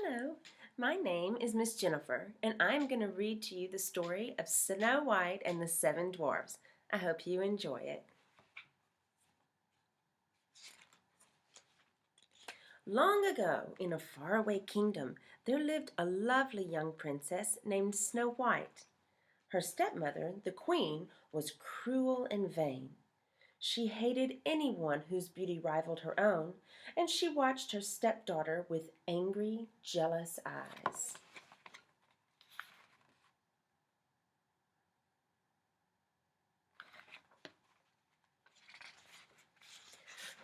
Hello, my name is Miss Jennifer, and I'm going to read to you the story of Snow White and the Seven Dwarfs. I hope you enjoy it. Long ago, in a faraway kingdom, there lived a lovely young princess named Snow White. Her stepmother, the queen, was cruel and vain. She hated anyone whose beauty rivaled her own, and she watched her stepdaughter with angry, jealous eyes.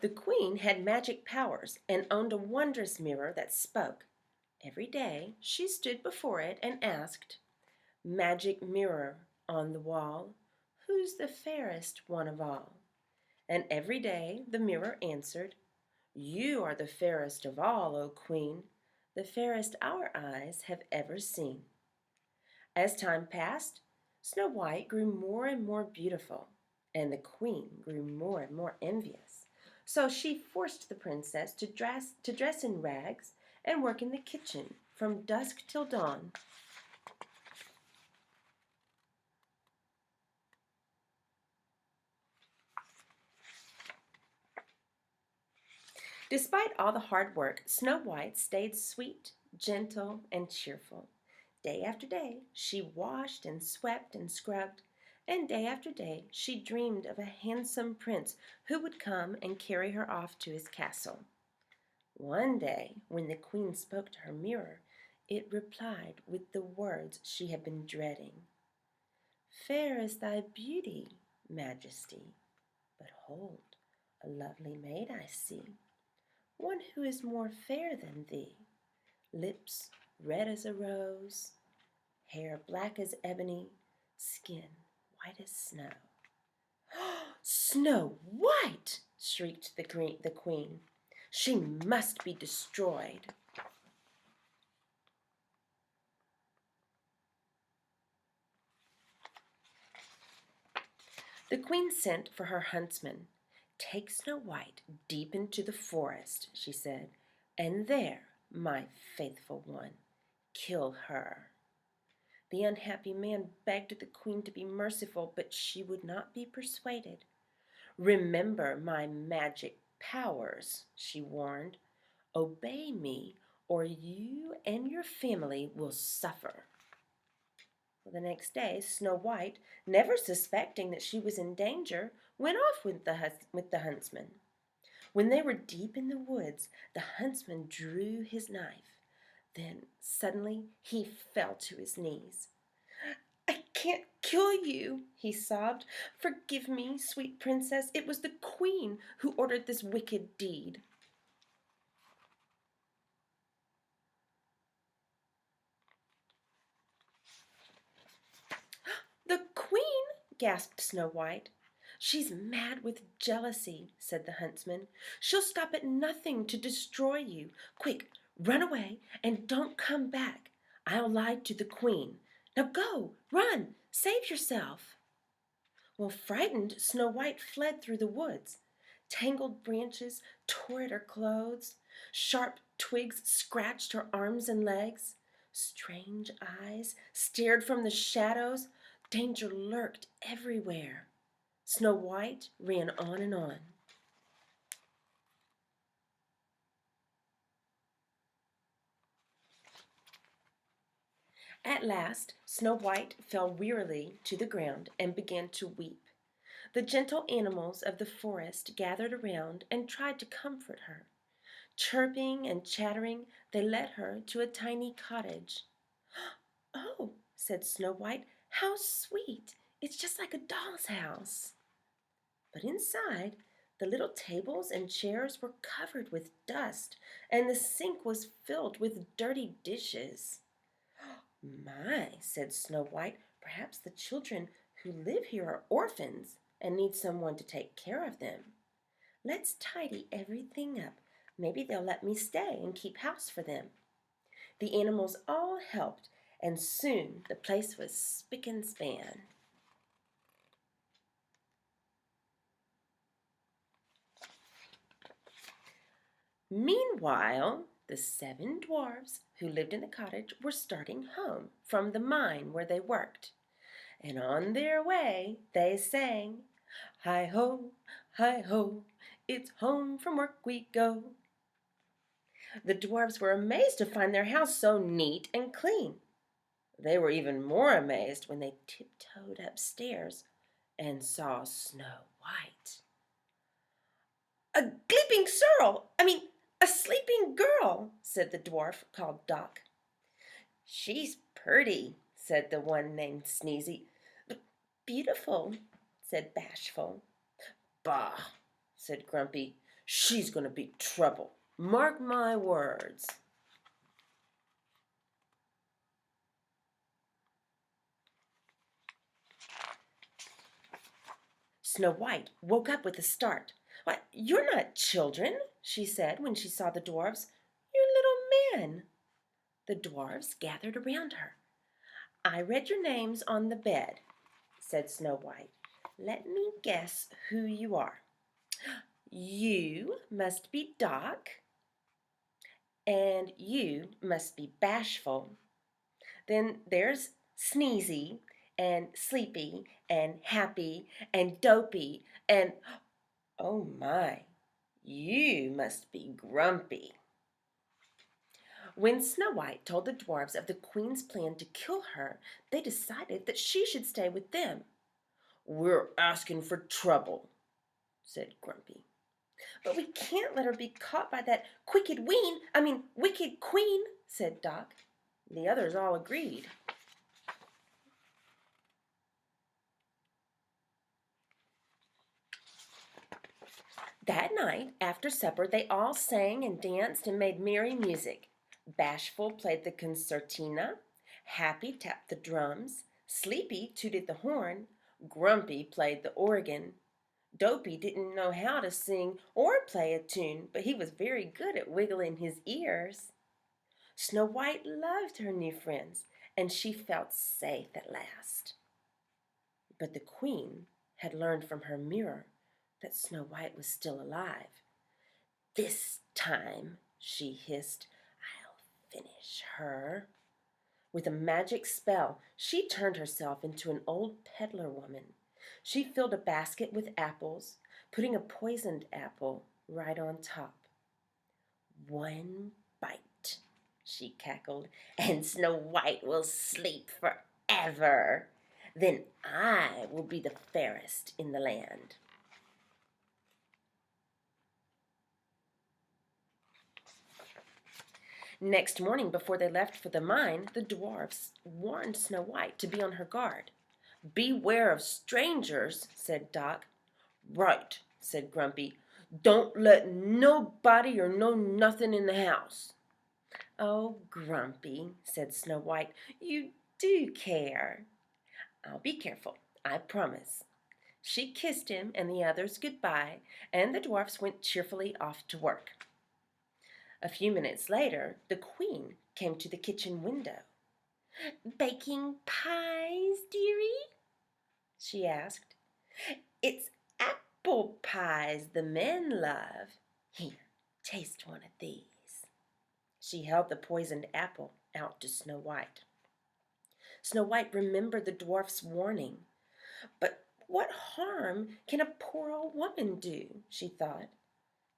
The queen had magic powers and owned a wondrous mirror that spoke. Every day she stood before it and asked, "Magic mirror on the wall, who's the fairest one of all?" And every day the mirror answered, "You are the fairest of all, O queen, the fairest our eyes have ever seen." As time passed, Snow White grew more and more beautiful, and the queen grew more and more envious. So she forced the princess to dress in rags and work in the kitchen from dusk till dawn. Despite all the hard work, Snow White stayed sweet, gentle, and cheerful. Day after day she washed and swept and scrubbed, and day after day she dreamed of a handsome prince who would come and carry her off to his castle. One day, when the queen spoke to her mirror, it replied with the words she had been dreading. "Fair is thy beauty, Majesty, but hold, a lovely maid I see, one who is more fair than thee, lips red as a rose, hair black as ebony, skin white as snow." "Snow White!" shrieked the queen. "She must be destroyed." The queen sent for her huntsman. "Take Snow White deep into the forest," she said, "and there, my faithful one, kill her." The unhappy man begged the queen to be merciful, but she would not be persuaded. "Remember my magic powers," she warned. "Obey me, or you and your family will suffer." The next day Snow White, never suspecting that she was in danger, went off with the huntsman. When they were deep in the woods, the huntsman drew his knife. Then suddenly he fell to his knees. "I can't kill you," he sobbed. "Forgive me, sweet princess. It was the queen who ordered this wicked deed." "The queen!" gasped Snow White. "She's mad with jealousy," said the huntsman. "She'll stop at nothing to destroy you. Quick, run away and don't come back. I'll lie to the queen. Now go, run, save yourself." Well, frightened, Snow White fled through the woods. Tangled branches tore at her clothes. Sharp twigs scratched her arms and legs. Strange eyes stared from the shadows. Danger lurked everywhere. Snow White ran on and on. At last, Snow White fell wearily to the ground and began to weep. The gentle animals of the forest gathered around and tried to comfort her. Chirping and chattering, they led her to a tiny cottage. "Oh," said Snow White, "how sweet! It's just like a doll's house." But inside, the little tables and chairs were covered with dust, and the sink was filled with dirty dishes. "My," said Snow White, "perhaps the children who live here are orphans and need someone to take care of them. Let's tidy everything up. Maybe they'll let me stay and keep house for them." The animals all helped, and soon the place was spick and span. Meanwhile, The 7 dwarves who lived in the cottage were starting home from the mine where they worked, and on their way they sang, hi ho, it's home from work we go. The dwarves were amazed to find their house so neat and clean. They were even more amazed when they tiptoed upstairs and saw Snow White. "A sleeping a sleeping girl," said the dwarf called Doc. "She's pretty," said the one named Sneezy. "Beautiful," said Bashful. "Bah," said Grumpy. "She's going to be trouble. Mark my words." Snow White woke up with a start. "Why, you're not children," she said when she saw the dwarves. "You're little men." The dwarves gathered around her. "I read your names on the bed," said Snow White. "Let me guess who you are. You must be Doc, and you must be Bashful. Then there's Sneezy, and Sleepy, and Happy, and Dopey, and, oh my, you must be Grumpy." When Snow White told the dwarves of the queen's plan to kill her, they decided that she should stay with them. "We're asking for trouble," said Grumpy. "But we can't let her be caught by that wicked queen," said Doc. The others all agreed. That night, after supper, they all sang and danced and made merry music. Bashful played the concertina, Happy tapped the drums, Sleepy tooted the horn, Grumpy played the organ. Dopey didn't know how to sing or play a tune, but he was very good at wiggling his ears. Snow White loved her new friends, and she felt safe at last. But the queen had learned from her mirror that Snow White was still alive. "This time," she hissed, "I'll finish her." With a magic spell, she turned herself into an old peddler woman. She filled a basket with apples, putting a poisoned apple right on top. "One bite," she cackled, "and Snow White will sleep forever. Then I will be the fairest in the land." Next morning, before they left for the mine, the dwarfs warned Snow White to be on her guard. "Beware of strangers," said Doc. "Right," said Grumpy. "Don't let nobody or know nothing in the house." "Oh, Grumpy," said Snow White, "you do care." "I'll be careful, I promise." She kissed him and the others goodbye, and the dwarfs went cheerfully off to work. A few minutes later, the queen came to the kitchen window. "Baking pies, dearie?" she asked. "It's apple pies the men love. Here, taste one of these." She held the poisoned apple out to Snow White. Snow White remembered the dwarf's warning. "But what harm can a poor old woman do?" she thought.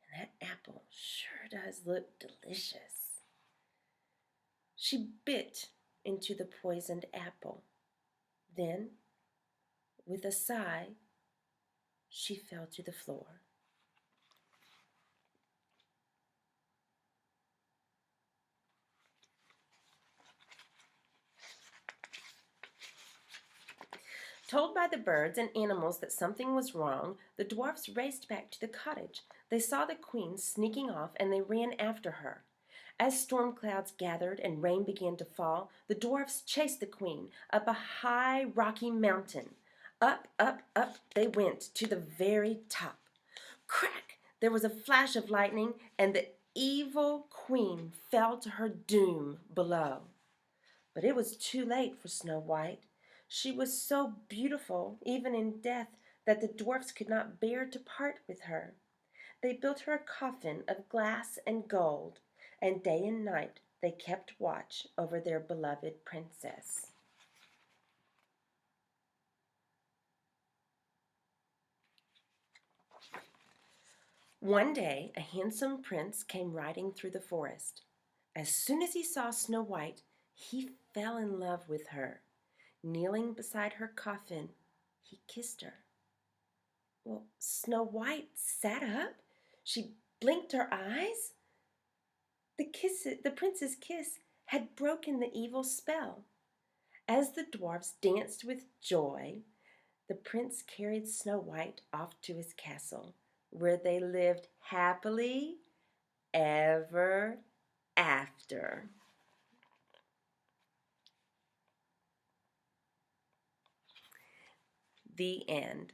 "And that apple sure does look delicious." She bit into the poisoned apple. Then, with a sigh, she fell to the floor. Told by the birds and animals that something was wrong, the dwarfs raced back to the cottage. They saw the queen sneaking off, and they ran after her. As storm clouds gathered and rain began to fall, the dwarfs chased the queen up a high, rocky mountain. Up, up, up they went to the very top. Crack! There was a flash of lightning, and the evil queen fell to her doom below. But it was too late for Snow White. She was so beautiful, even in death, that the dwarfs could not bear to part with her. They built her a coffin of glass and gold, and day and night they kept watch over their beloved princess. One day, a handsome prince came riding through the forest. As soon as he saw Snow White, he fell in love with her. Kneeling beside her coffin, he kissed her. Well, Snow White sat up. She blinked her eyes. The prince's kiss had broken the evil spell. As the dwarfs danced with joy, the prince carried Snow White off to his castle, where they lived happily ever after. The end.